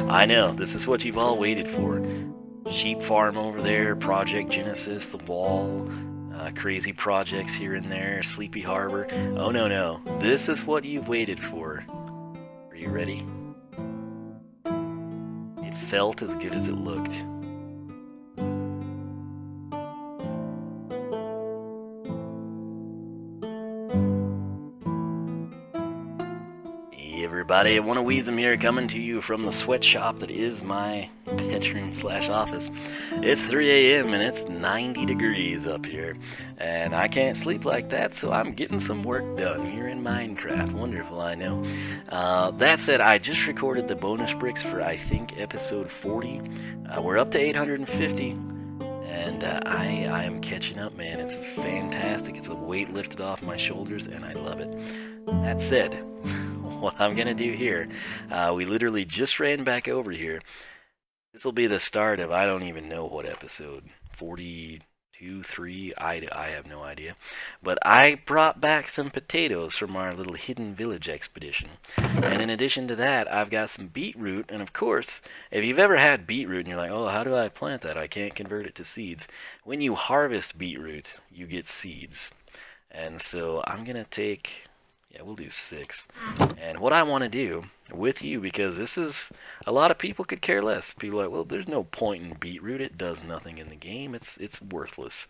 I know, this is what you've all waited for. Sheep farm over there, Project Genesis, The Wall, crazy projects here and there, Sleepy Harbor. Oh no, no, this is what you've waited for. Are you ready? It felt as good as it looked. Hey everybody, One of Wiisdom here, coming to you from the sweatshop that is my bedroom/office. It's 3 a.m. and it's 90 degrees up here, and I can't sleep like that, so I'm getting some work done here in Minecraft. Wonderful, I know. That said, I just recorded the bonus bricks for, I think, episode 40. We're up to 850. And I am catching up, man. It's fantastic. It's a weight lifted off my shoulders, and I love it. That said, what I'm going to do here, we literally just ran back over here. This will be the start of, I don't even know what episode, 42, 3, I have no idea. But I brought back some potatoes from our little hidden village expedition. And in addition to that, I've got some beetroot, and of course, if you've ever had beetroot and you're like, oh, how do I plant that? I can't convert it to seeds. When you harvest beetroot, you get seeds. And so I'm going to take... yeah, we'll do 6. And what I want to do with you, because this is, a lot of people could care less. People are like, well, there's no point in beetroot. It does nothing in the game. It's worthless.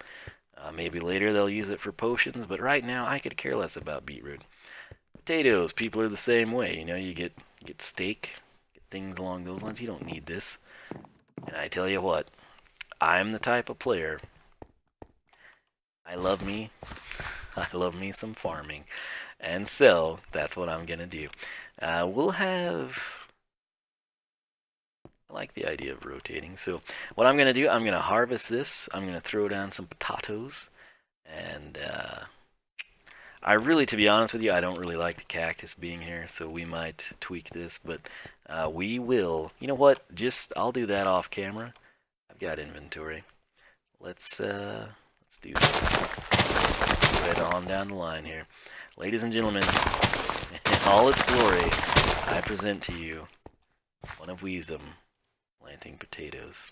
Maybe later they'll use it for potions, but right now I could care less about beetroot. Potatoes, people are the same way. You know, you get steak, get things along those lines. You don't need this. And I tell you what, I'm the type of player. I love me some farming. And so, that's what I'm going to do. We'll have... I like the idea of rotating. So, what I'm going to do, I'm going to harvest this. I'm going to throw down some potatoes. And I really, to be honest with you, I don't really like the cactus being here. So, we might tweak this. But we will... you know what? I'll do that off camera. I've got inventory. Let's do this. Right on down the line here. Ladies and gentlemen, in all its glory, I present to you One of Wiisdom planting potatoes.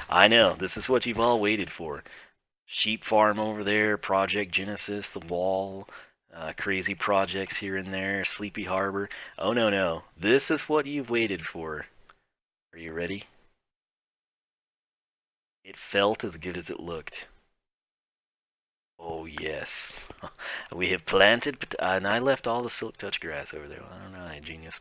I know, this is what you've all waited for. Sheep farm over there, Project Genesis, The Wall, crazy projects here and there, Sleepy Harbor. Oh no, no, this is what you've waited for. Are you ready? It felt as good as it looked. Oh yes, we have planted, and I left all the silk touch grass over there. I don't know, genius.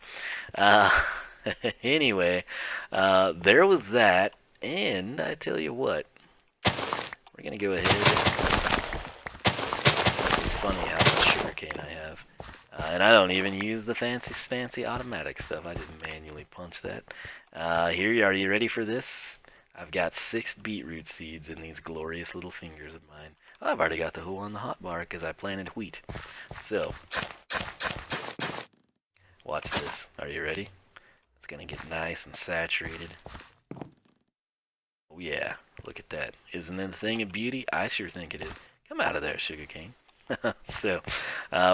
Anyway, there was that, and I tell you what, we're gonna go ahead. It's funny how much sugarcane I have, and I don't even use the fancy automatic stuff. I didn't manually punch that. Here, are you ready for this? I've got 6 beetroot seeds in these glorious little fingers of mine. I've already got the hole on the hotbar because I planted wheat. So, watch this. Are you ready? It's going to get nice and saturated. Oh yeah, look at that. Isn't it a thing of beauty? I sure think it is. Come out of there, sugarcane. So,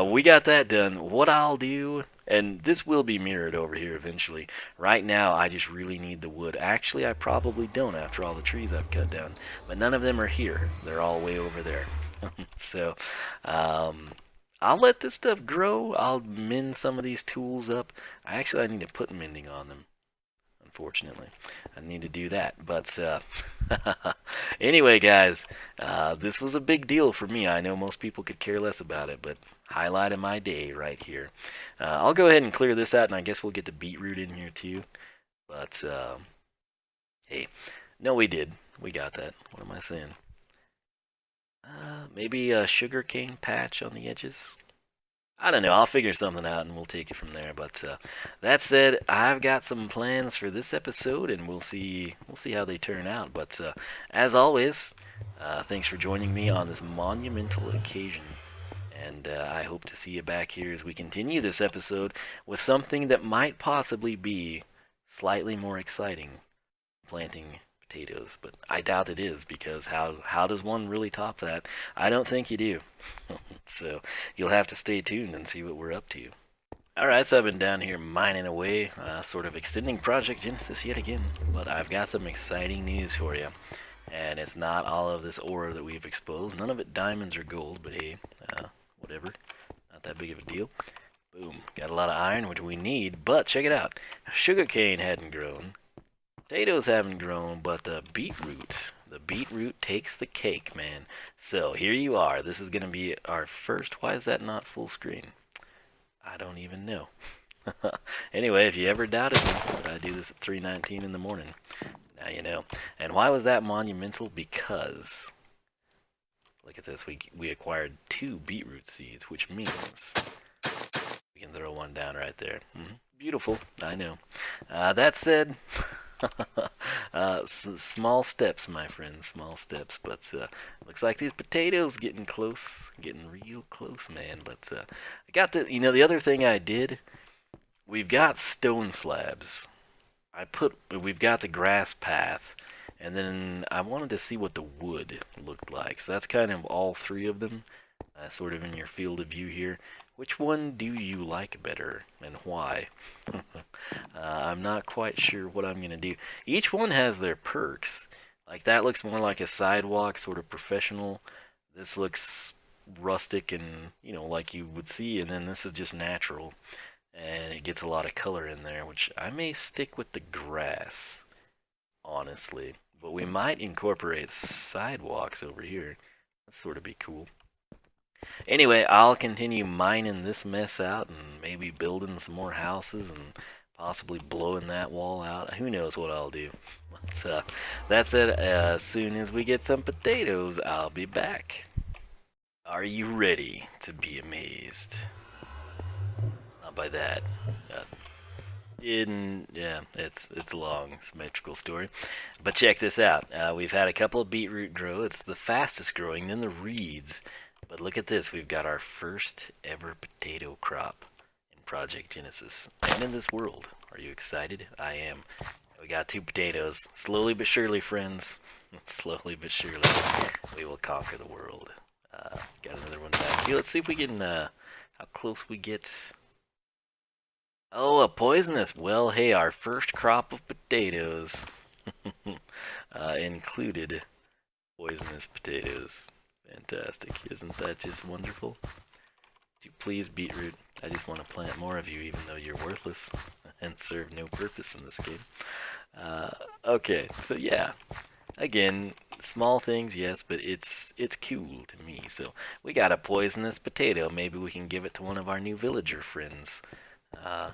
we got that done. What I'll do, and this will be mirrored over here eventually. Right now, I just really need the wood. Actually, I probably don't after all the trees I've cut down. But none of them are here. They're all way over there. So, I'll let this stuff grow. I'll mend some of these tools up. I need to put mending on them. Unfortunately, I need to do that. But anyway, guys, this was a big deal for me. I know most people could care less about it, but highlight of my day right here. I'll go ahead and clear this out, and I guess we'll get the beetroot in here too. But hey, no, we did. We got that. What am I saying? Maybe a sugarcane patch on the edges. I don't know. I'll figure something out and we'll take it from there. But that said, I've got some plans for this episode, and we'll see how they turn out. But as always, thanks for joining me on this monumental occasion. And I hope to see you back here as we continue this episode with something that might possibly be slightly more exciting, planting potatoes. But I doubt it is, because how does one really top that? I don't think you do. So you'll have to stay tuned and see what we're up to. Alright, so I've been down here mining away, sort of extending Project Genesis yet again, but I've got some exciting news for you. And it's not all of this ore that we've exposed, none of it diamonds or gold, but hey, whatever, not that big of a deal. Boom, got a lot of iron, which we need, but check it out. Sugarcane hadn't grown, potatoes haven't grown, but the beetroot takes the cake, man. So here you are, this is going to be our first, why is that not full screen? I don't even know. Anyway, if you ever doubted me, that I do this at 3:19 in the morning, now you know. And why was that monumental? Because, look at this, we acquired 2 beetroot seeds, which means we can throw one down right there. Beautiful, I know. That said, small steps, my friends, small steps. But looks like these potatoes getting close, getting real close, man. But I got the other thing I did. We've got stone slabs. We've got the grass path, and then I wanted to see what the wood looked like. So that's kind of all 3 of them, sort of in your field of view here. Which one do you like better, and why? I'm not quite sure what I'm going to do. Each one has their perks. Like, that looks more like a sidewalk, sort of professional. This looks rustic and, like you would see, and then this is just natural. And it gets a lot of color in there, which I may stick with the grass, honestly. But we might incorporate sidewalks over here. That'd sort of be cool. Anyway, I'll continue mining this mess out and maybe building some more houses and possibly blowing that wall out. Who knows what I'll do. But that said, as soon as we get some potatoes, I'll be back. Are you ready to be amazed? Not by that. Yeah, it's a long symmetrical story. But check this out. We've had a couple of beetroot grow. It's the fastest growing, then the reeds. But look at this, we've got our first ever potato crop in Project Genesis and in this world. Are you excited? I am. We got 2 potatoes. Slowly but surely, friends. Slowly but surely, we will conquer the world. Got another one back here. Let's see if we can, how close we get. Oh, a poisonous. Well, hey, our first crop of potatoes included poisonous potatoes. Fantastic. Isn't that just wonderful? Would you please, beetroot? I just want to plant more of you, even though you're worthless and serve no purpose in this game. Okay, so yeah. Again, small things, yes, but it's cool to me. So we got a poisonous potato. Maybe we can give it to one of our new villager friends.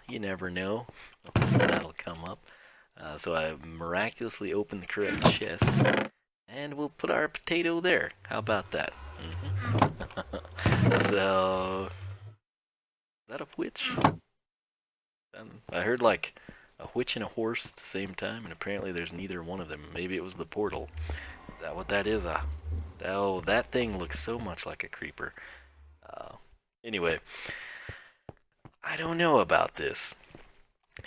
You never know. That'll come up. So I miraculously opened the correct chest. And we'll put our potato there. How about that? So, is that a witch? I heard like a witch and a horse at the same time, and apparently there's neither one of them. Maybe it was the portal. Is that what that is? Oh, that thing looks so much like a creeper. Anyway, I don't know about this.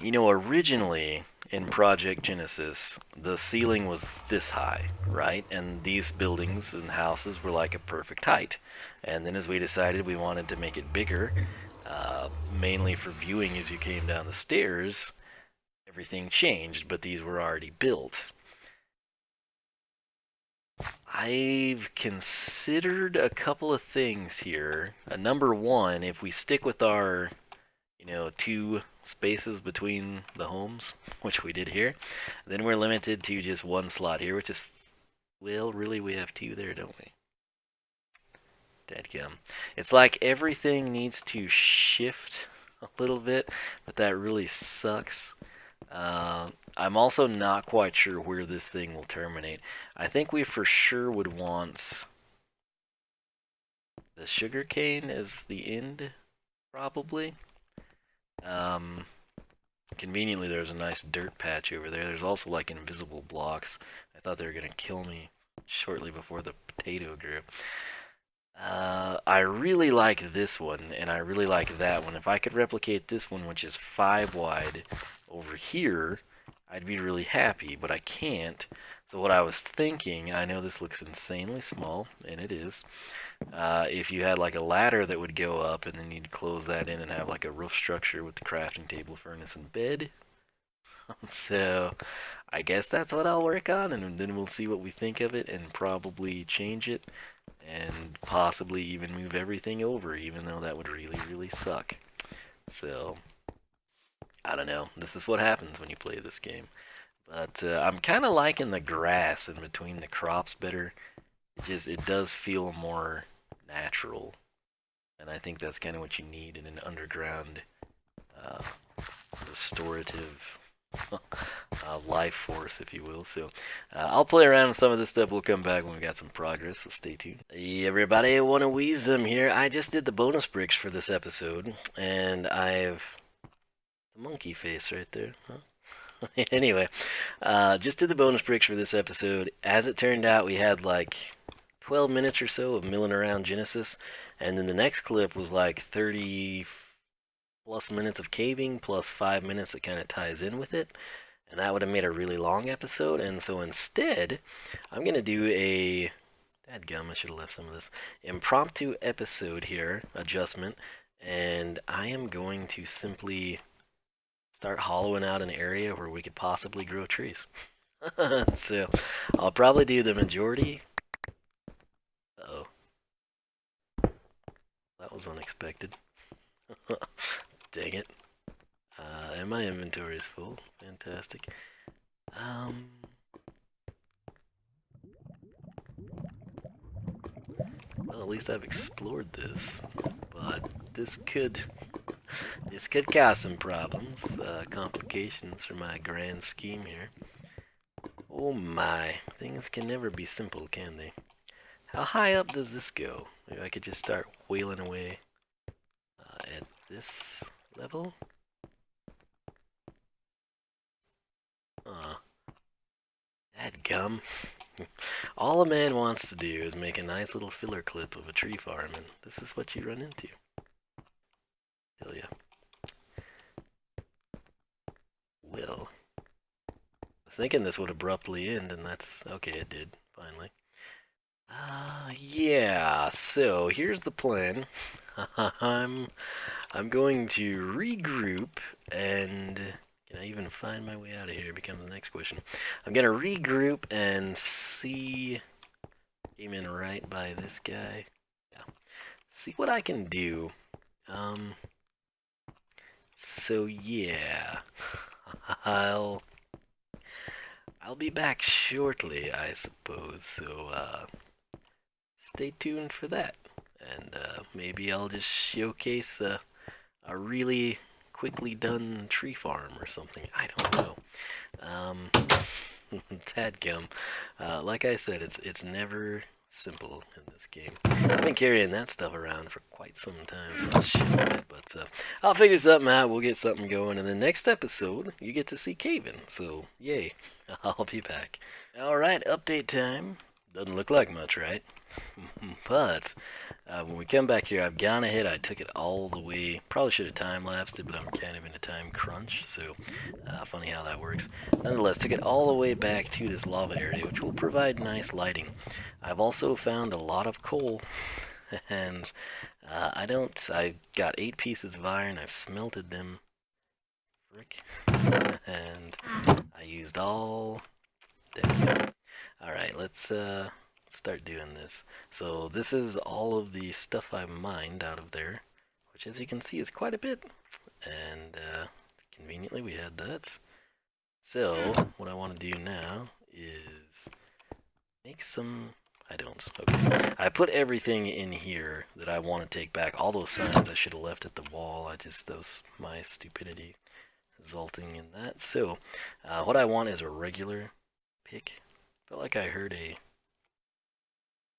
Originally in Project Genesis, the ceiling was this high, right? And these buildings and houses were like a perfect height. And then as we decided we wanted to make it bigger, mainly for viewing as you came down the stairs, everything changed, but these were already built. I've considered a couple of things here. Number one, if we stick with our 2 spaces between the homes, which we did here, then we're limited to just 1 slot here, which is, well, really we have 2 there, don't we? Dadgum. It's like everything needs to shift a little bit, but that really sucks. I'm also not quite sure where this thing will terminate. I think we for sure would want the sugarcane as the end, probably. Conveniently, there's a nice dirt patch over there. There's also like invisible blocks. I thought they were gonna kill me shortly before the potato grew. I really like this one, and I really like that one. If I could replicate this one, which is 5 wide, over here, I'd be really happy, but I can't. So what I was thinking, I know this looks insanely small, and it is. If you had like a ladder that would go up, and then you'd close that in and have like a roof structure with the crafting table, furnace, and bed. So I guess that's what I'll work on, and then we'll see what we think of it, and probably change it, and possibly even move everything over, even though that would really, really suck. So I don't know. This is what happens when you play this game. But I'm kind of liking the grass in between the crops better. It does feel more natural, and I think that's kind of what you need in an underground uh, restorative life force, if you will. So I'll play around with some of this stuff. We'll come back when we got some progress, so stay tuned. Hey everybody, I want to Wiisdom here. I just did the bonus bricks for this episode, and I've the monkey face right there. Huh? Anyway, just did the bonus bricks for this episode. As it turned out, we had like 12 minutes or so of milling around Genesis, and then the next clip was like 30 plus minutes of caving plus 5 minutes that kind of ties in with it, and that would have made a really long episode. And so instead, I'm gonna do a dadgum, I should have left some of this impromptu episode here, adjustment, and I am going to simply start hollowing out an area where we could possibly grow trees. So I'll probably do the majority. Uh-oh. That was unexpected. Dang it. And my inventory is full. Fantastic. Well, at least I've explored this. But this could cause some problems, complications for my grand scheme here. Oh my, things can never be simple, can they? How high up does this go? Maybe I could just start whaling away at this level? Dadgum. All a man wants to do is make a nice little filler clip of a tree farm, and this is what you run into. Tell ya. Well, I was thinking this would abruptly end, and that's okay. It did finally. Yeah. So here's the plan. I'm going to regroup, and can I even find my way out of here? Becomes the next question. I'm gonna regroup and see. Came in right by this guy. Yeah. See what I can do. So yeah, I'll be back shortly, I suppose. So stay tuned for that, and maybe I'll just showcase a really quickly done tree farm or something. I don't know. Dadgum. Like I said, it's never simple in this game. I've been carrying that stuff around for quite some time, so I'll shit on it, but I'll figure something out. We'll get something going, and the next episode, you get to see Caven, so yay. I'll be back. Alright, update time. Doesn't look like much, right? But when we come back here, I've gone ahead. I took it all the way. Probably should have time-lapsed it, but I'm kind of in a time crunch, so funny how that works. Nonetheless, took it all the way back to this lava area, which will provide nice lighting. I've also found a lot of coal, and I got 8 pieces of iron. I've smelted them. Frick. And I used all... Alright, let's start doing this. So this is all of the stuff I mined out of there, which as you can see is quite a bit, and conveniently we had that. So what I want to do now is make some... I don't. Okay. I put everything in here that I want to take back. All those signs I should have left at the wall. That was my stupidity resulting in that. So what I want is a regular pick. Felt like I heard a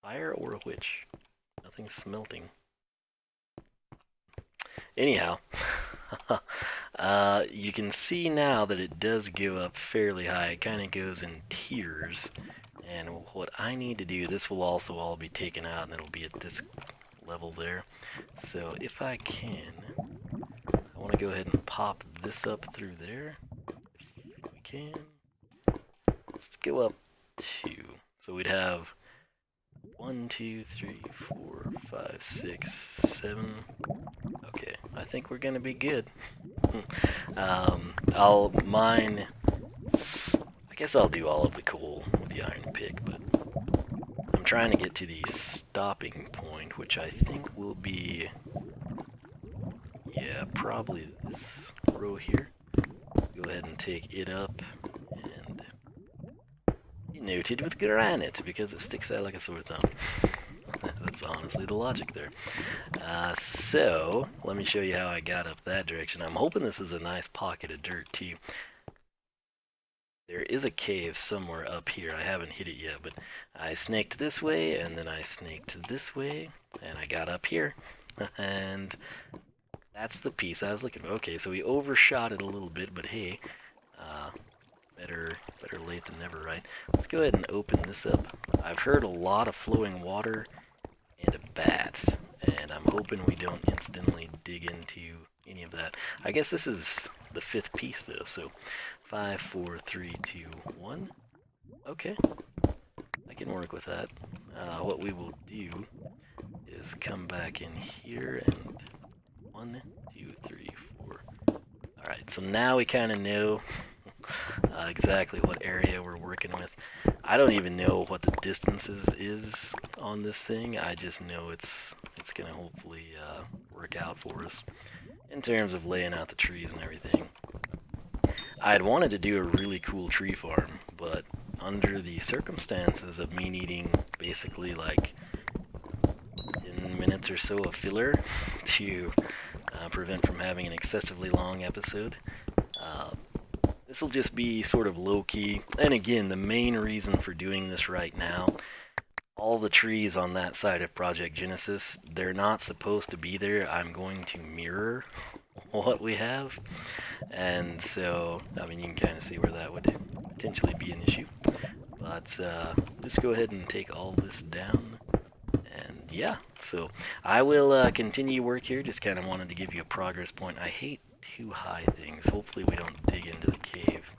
fire or a witch. Nothing's smelting. Anyhow, you can see now that it does go up fairly high. It kind of goes in tiers. And what I need to do, this will also all be taken out, and it'll be at this level there. So if I can, I want to go ahead and pop this up through there. If we can. Let's go up 2. So we'd have 1, 2, 3, 4, 5, 6, 7. Okay, I think we're gonna be good. I'll mine. I guess I'll do all of the coal with the iron pick, but I'm trying to get to the stopping point, which I think will be, yeah, probably this row here. Go ahead and take it up and noted with granite because it sticks out like a sore thumb. That's honestly the logic there. So let me show you how I got up that direction. I'm hoping this is a nice pocket of dirt too. There is a cave somewhere up here. I haven't hit it yet, but I snaked this way, and then I snaked this way, and I got up here. And that's the piece I was looking for. Okay, so we overshot it a little bit, but hey, better late than never, right? Let's go ahead and open this up. I've heard a lot of flowing water and a bat, and I'm hoping we don't instantly dig into any of that. I guess this is the 5th piece, though, so 5, 4, 3, 2, 1. Okay, I can work with that. What we will do is come back in here and 1, 2, 3, 4. Alright, so now we kind of know exactly what area we're working with. I don't even know what the distances is on this thing. I just know it's going to hopefully work out for us in terms of laying out the trees and everything. I'd wanted to do a really cool tree farm, but under the circumstances of me needing basically like 10 minutes or so of filler to prevent from having an excessively long episode, this will just be sort of low-key. And again, the main reason for doing this right now, all the trees on that side of Project Genesis, they're not supposed to be there. I'm going to mirror what we have. And so, I mean, you can kind of see where that would potentially be an issue. But just go ahead and take all this down. And yeah, so I will continue work here. Just kind of wanted to give you a progress point. I hate too high things. Hopefully we don't dig into the cave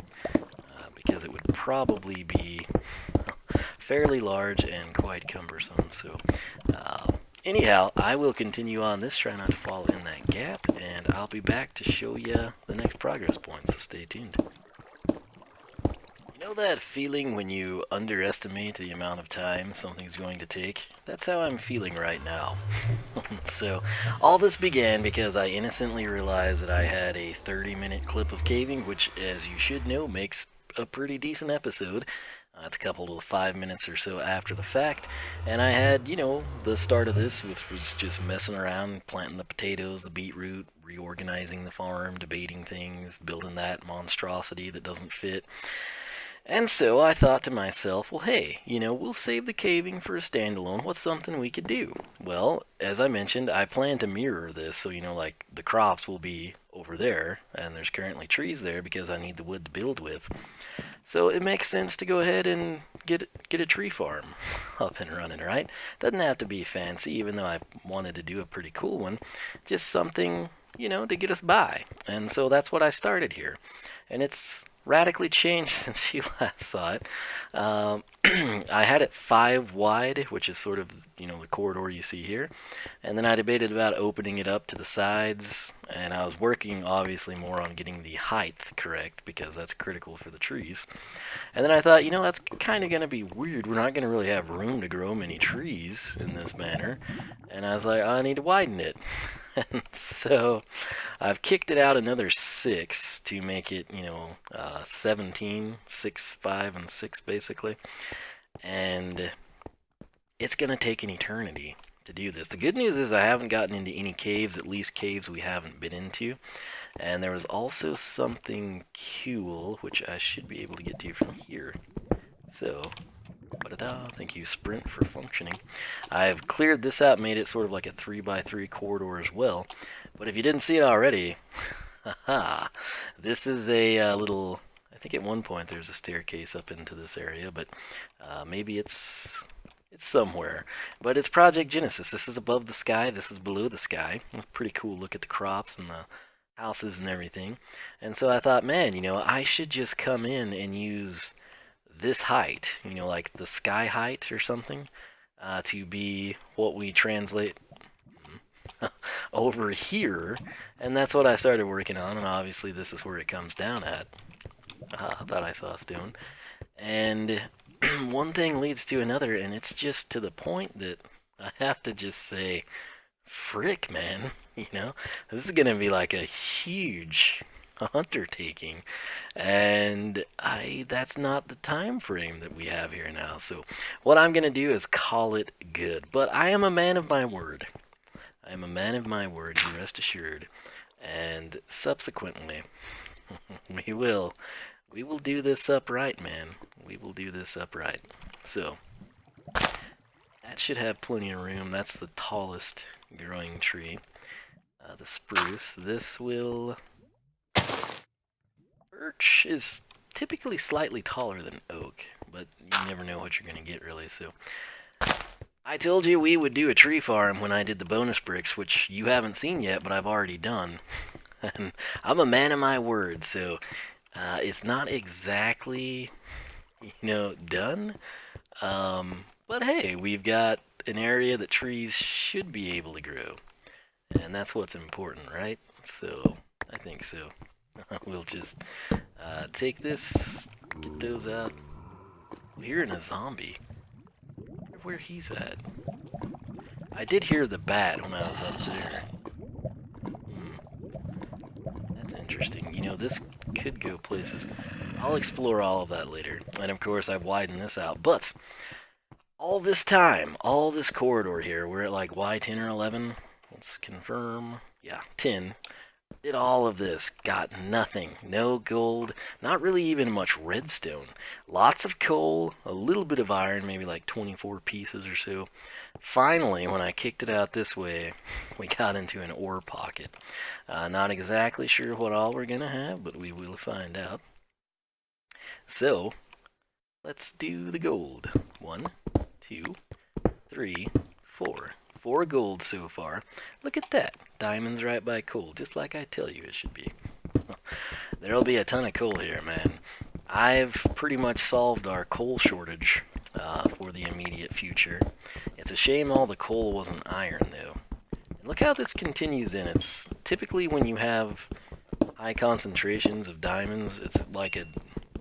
because it would probably be fairly large and quite cumbersome. So anyhow, I will continue on this, try not to fall in that gap, and I'll be back to show you the next progress point, so stay tuned. You know that feeling when you underestimate the amount of time something's going to take? That's how I'm feeling right now. So, all this began because I innocently realized that I had a 30-minute clip of caving, which, as you should know, makes a pretty decent episode. It's coupled with 5 minutes or so after the fact, and I had, you know, the start of this, which was just messing around, planting the potatoes, the beetroot, reorganizing the farm, debating things, building that monstrosity that doesn't fit. And so I thought to myself, well, hey, you know, we'll save the caving for a standalone. What's something we could do? Well, as I mentioned, I plan to mirror this, so, you know, like, the crops will be over there, and there's currently trees there because I need the wood to build with. So it makes sense to go ahead and get a tree farm up and running, right? Doesn't have to be fancy, even though I wanted to do a pretty cool one. Just something, you know, to get us by. And so that's what I started here. And it's radically changed since you last saw it. I had it 5 wide, which is sort of, you know, the corridor you see here. And then I debated about opening it up to the sides, and I was working obviously more on getting the height correct because that's critical for the trees. And then I thought, you know, that's kind of going to be weird. We're not going to really have room to grow many trees in this manner. And I was like, I need to widen it. And so I've kicked it out another 6 to make it, you know, 17, 6, 5, and 6 basically. And it's going to take an eternity to do this. The good news is I haven't gotten into any caves, at least caves we haven't been into. And there was also something cool, which I should be able to get to from here. So, thank you, Sprint, for functioning. I've cleared this out, made it sort of like a 3x3 corridor as well. But if you didn't see it already, haha, this is a little, I think at one point there's a staircase up into this area, but maybe it's somewhere. But it's Project Genesis. This is above the sky, this is below the sky. It's pretty cool. Look at the crops and the houses and everything. And so I thought, man, I should just come in and use this height, like the sky height or something, to be what we translate over here. And that's what I started working on, and obviously this is where it comes down at. I thought I saw a stone. And one thing leads to another, and it's just to the point that I have to just say, frick, man, this is gonna be like a huge undertaking, and that's not the time frame that we have here now. So what I'm gonna do is call it good. But I am a man of my word. I am a man of my word, you rest assured. And subsequently, we will do this upright, man. We will do this upright. So that should have plenty of room. That's the tallest growing tree. The spruce. This will... Birch is typically slightly taller than oak, but you never know what you're going to get, really. So I told you we would do a tree farm when I did the bonus bricks, which you haven't seen yet, but I've already done. And I'm a man of my word, so it's not exactly, done. But hey, we've got an area that trees should be able to grow. And that's what's important, right? So, I think so. We'll just take this, get those out. Hearing a zombie. I wonder where he's at. I did hear the bat when I was up there. That's interesting. This could go places. I'll explore all of that later. And of course, I've widened this out. But all this time, all this corridor here, we're at like Y10 or 11. Let's confirm. Yeah, 10. Did all of this, got nothing. No gold, not really even much redstone. Lots of coal, a little bit of iron, maybe like 24 pieces or so. Finally, when I kicked it out this way, we got into an ore pocket. Not exactly sure what all we're going to have, but we will find out. So, let's do the gold. 1, 2, 3, 4. 4 gold so far. Look at that. Diamonds right by coal, just like I tell you it should be. There'll be a ton of coal here, man. I've pretty much solved our coal shortage for the immediate future. It's a shame all the coal wasn't iron, though. And look how this continues in. It's typically when you have high concentrations of diamonds, it's like a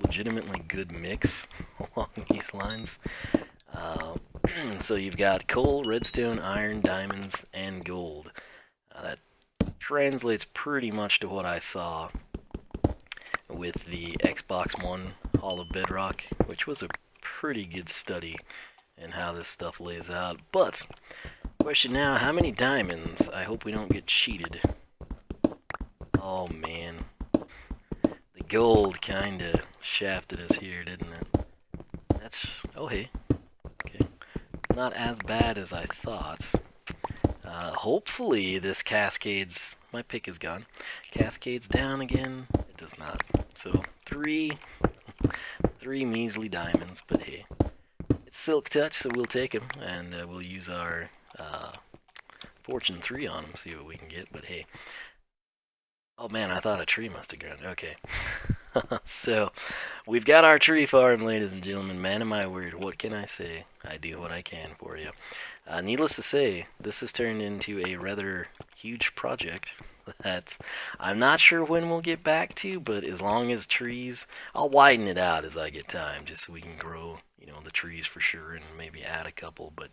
legitimately good mix along these lines. So you've got coal, redstone, iron, diamonds, and gold. That translates pretty much to what I saw with the Xbox One Hall of Bedrock, which was a pretty good study in how this stuff lays out. But, question now, how many diamonds? I hope we don't get cheated. Oh man. The gold kinda shafted us here, didn't it? That's... oh hey. It's not as bad as I thought. Hopefully this cascades... my pick is gone. Cascades down again. It does not. So, 3 measly diamonds, but hey. It's Silk Touch, so we'll take them, and we'll use our Fortune 3 on them, see what we can get, but hey. Oh man, I thought a tree must have grown. Okay. So, we've got our tree farm, ladies and gentlemen. Man of my word, what can I say? I do what I can for you. Needless to say, this has turned into a rather huge project that I'm not sure when we'll get back to, but as long as trees, I'll widen it out as I get time, just so we can grow, the trees for sure, and maybe add a couple. But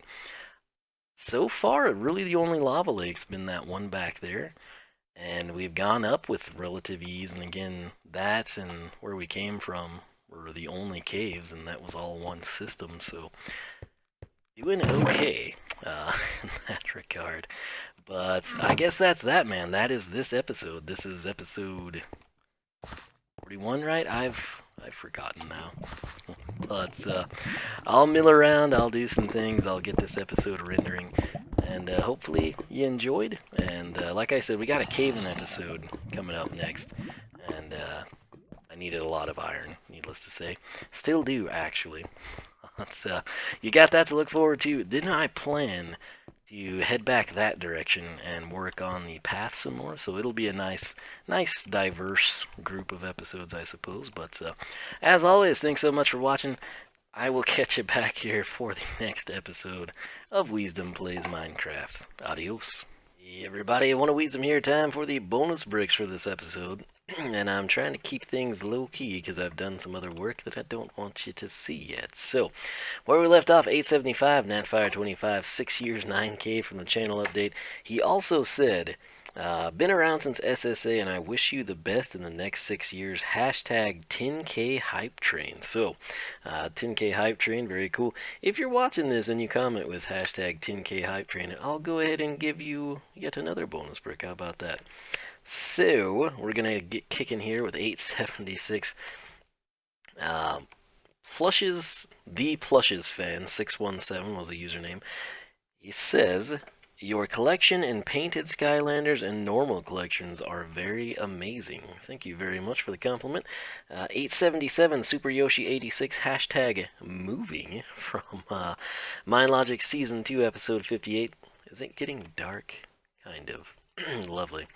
so far, really the only lava lake's been that one back there. And we've gone up with relative ease, and again, that's and where we came from were the only caves, and that was all one system, so doing okay in that regard. But I guess that's that, man. That is this episode. This is episode 41, right? I've forgotten now. But I'll mill around, I'll do some things, I'll get this episode rendering. And hopefully you enjoyed. And like I said, we got a cave-in episode coming up next. And I needed a lot of iron, needless to say. Still do, actually. You got that to look forward to. Didn't I plan to head back that direction and work on the path some more. So it'll be a nice, diverse group of episodes, I suppose. But as always, thanks so much for watching. I will catch you back here for the next episode of Wiisdom Plays Minecraft. Adios. Hey everybody, I want to Wiisdom here. Time for the bonus bricks for this episode. And I'm trying to keep things low-key because I've done some other work that I don't want you to see yet. So, where we left off, 875, Natfire 25, 6 years, 9K from the channel update. He also said, been around since SSA and I wish you the best in the next 6 years. Hashtag 10K hype train. So, 10K hype train, very cool. If you're watching this and you comment with hashtag 10K hype train, I'll go ahead and give you yet another bonus brick. How about that? So, we're going to get kicking here with 876. Plushes, the Plushes fan, 617 was the username. He says, your collection in painted Skylanders and normal collections are very amazing. Thank you very much for the compliment. 877 Super Yoshi 86 hashtag moving from MindLogic Season 2 Episode 58. Is it getting dark? Kind of. Lovely.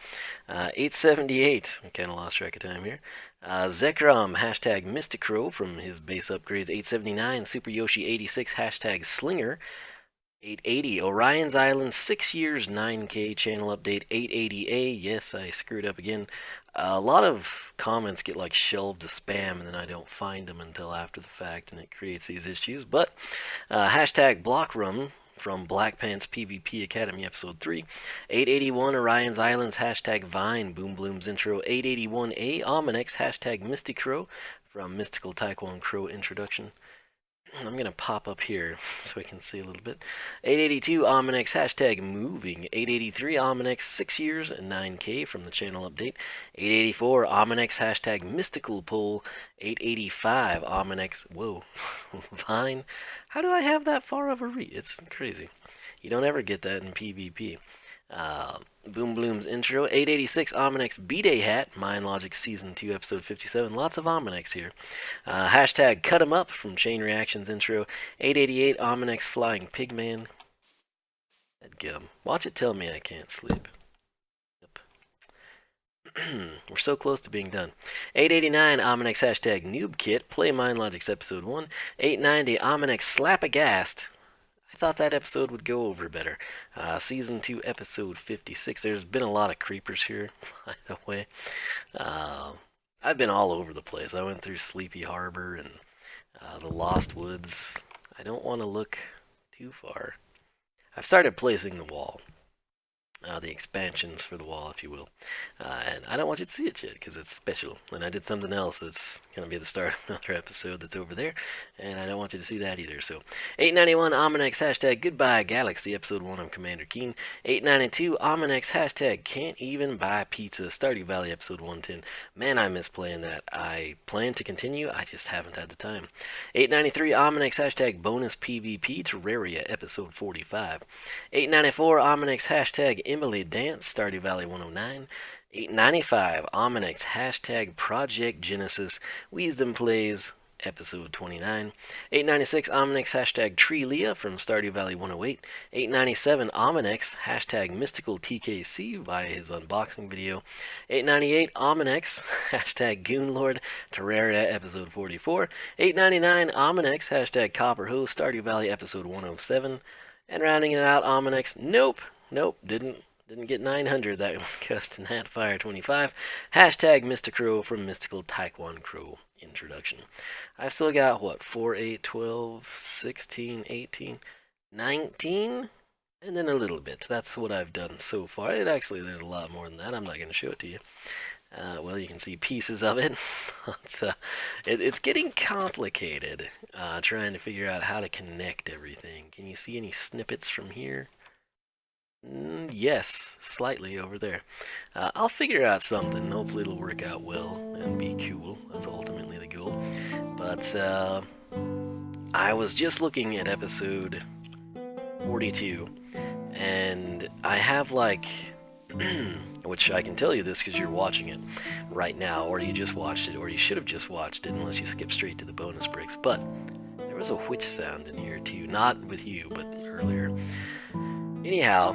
878, I kind of lost track of time here. Zekrom, hashtag Mysticrow from his base upgrades. 879, Super Yoshi 86, hashtag Slinger. 880, Orion's Island, 6 years, 9K channel update. 880A, yes, I screwed up again. A lot of comments get like shelved to spam and then I don't find them until after the fact and it creates these issues. But hashtag Blockrum from Black Pants PvP Academy Episode 3. 881 Orion's Islands, hashtag Vine, Boom Bloom's intro. 881A Ominex, hashtag Misty Crow from Mystical Taekwon Crow introduction. I'm going to pop up here so I can see a little bit. 882 Ominex, hashtag Moving. 883 Ominex, 6 years and 9K from the channel update. 884 Ominex, hashtag Mystical Poll. 885 Ominex, whoa, Vine. How do I have that far of a reach? It's crazy. You don't ever get that in PvP. Boom Bloom's intro. 886 Ominex B-Day Hat. MindLogic Season 2 Episode 57. Lots of Ominex here. Hashtag Cut 'em Up from Chain Reactions intro. 888 Ominex Flying Pigman. That gum. Watch it tell me I can't sleep. We're so close to being done. 889 Ominex hashtag NoobKit. Play MindLogic's Episode 1. 890 Ominex Slapagast. I thought that episode would go over better. Season 2 Episode 56. There's been a lot of creepers here, by the way. I've been all over the place. I went through Sleepy Harbor and the Lost Woods. I don't want to look too far. I've started placing the wall. The expansions for the wall, if you will. And I don't want you to see it yet, because it's special. And I did something else that's going to be the start of another episode that's over there, and I don't want you to see that either. So, 891 Ominex hashtag Goodbye Galaxy, Episode 1 of Commander Keen. 892 Ominex hashtag Can't Even Buy Pizza, Stardew Valley, Episode 110. Man, I miss playing that. I plan to continue, I just haven't had the time. 893 Ominex hashtag Bonus PvP, Terraria, Episode 45. 894 Ominex hashtag Emily Dance, Stardew Valley 109. 895 Ominex hashtag Project Genesis, Wiisdom Plays, Episode 29. 896 Ominex hashtag Treelia from Stardew Valley 108. 897 Ominex hashtag Mystical TKC via his unboxing video. 898 Ominex hashtag Goonlord, Terraria Episode 44. 899 Ominex hashtag Copperhose, Stardew Valley Episode 107. And rounding it out, Ominex, nope, didn't get 900. That goes to Natfire 25. Hashtag Mysticrow from Mystical Taekwon Crow introduction. I've still got, what, 4, 8, 12, 16, 18, 19? And then a little bit. That's what I've done so far. There's a lot more than that. I'm not going to show it to you. Well, you can see pieces of it. It's getting complicated trying to figure out how to connect everything. Can you see any snippets from here? Yes, slightly over there. I'll figure out something. Hopefully it'll work out well and be cool. That's ultimately the goal. But I was just looking at episode 42, and I have like, which I can tell you this because you're watching it right now, or you just watched it, or you should have just watched it unless you skip straight to the bonus bricks. But there was a witch sound in here too, not with you, but earlier. Anyhow,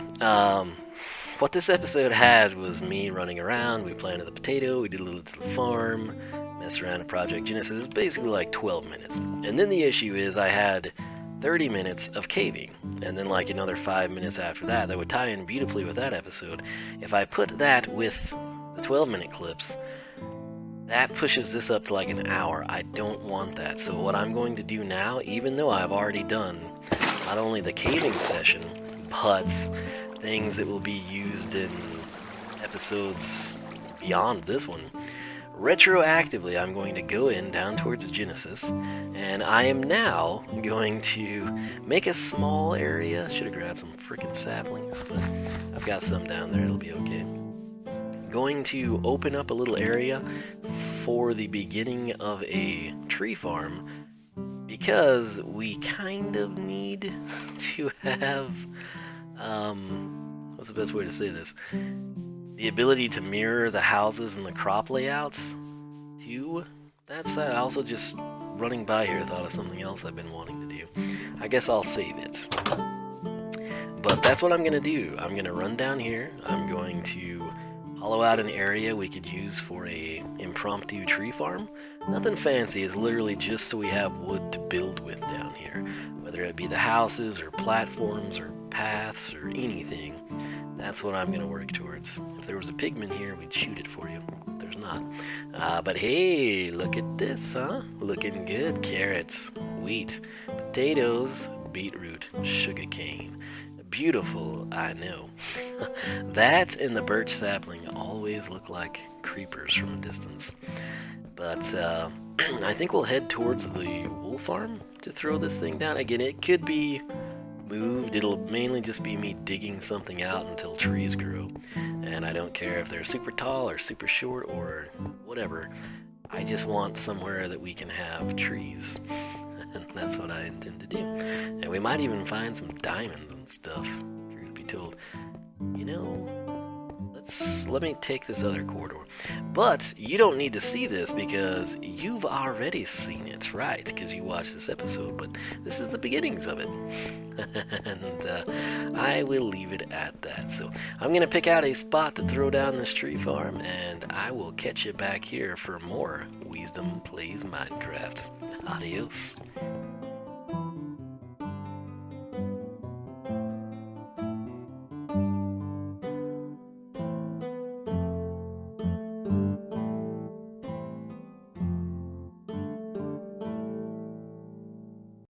what this episode had was me running around. We planted the potato, we did a little to the farm, messed around at Project Genesis. It was basically like 12 minutes. And then the issue is I had 30 minutes of caving, and then like another 5 minutes after that that would tie in beautifully with that episode. If I put that with the 12-minute clips, that pushes this up to like an hour. I don't want that. So what I'm going to do now, even though I've already done not only the caving session, but things that will be used in episodes beyond this one, retroactively I'm going to go in down towards Genesis, and I am now going to make a small area. Should have grabbed some freaking saplings, but I've got some down there, it'll be okay. Going to open up a little area for the beginning of a tree farm, because we kind of need to have, what's the best way to say this? The ability to mirror the houses and the crop layouts to that side. I also just running by here thought of something else I've been wanting to do. I guess I'll save it. But that's what I'm going to do. I'm going to run down here. I'm going to hollow out an area we could use for a impromptu tree farm. Nothing fancy, it's literally just so we have wood to build with down here. Whether it be the houses or platforms or paths or anything, that's what I'm going to work towards. If there was a pigman here, we'd shoot it for you. There's not. But hey, look at this, huh? Looking good. Carrots, wheat, potatoes, beetroot, sugarcane. Beautiful, I know. That and the birch sapling always look like creepers from a distance. But I think we'll head towards the wool farm to throw this thing down. Again, it could be moved. It'll mainly just be me digging something out until trees grow. And I don't care if they're super tall or super short or whatever. I just want somewhere that we can have trees. And that's what I intend to do. And we might even find some diamonds and stuff, truth be told. You know, let me take this other corridor. But you don't need to see this because you've already seen it, right? Because you watched this episode, but this is the beginnings of it. And I will leave it at that. So I'm going to pick out a spot to throw down this tree farm, and I will catch you back here for more Wiisdom Plays Minecraft. Adios.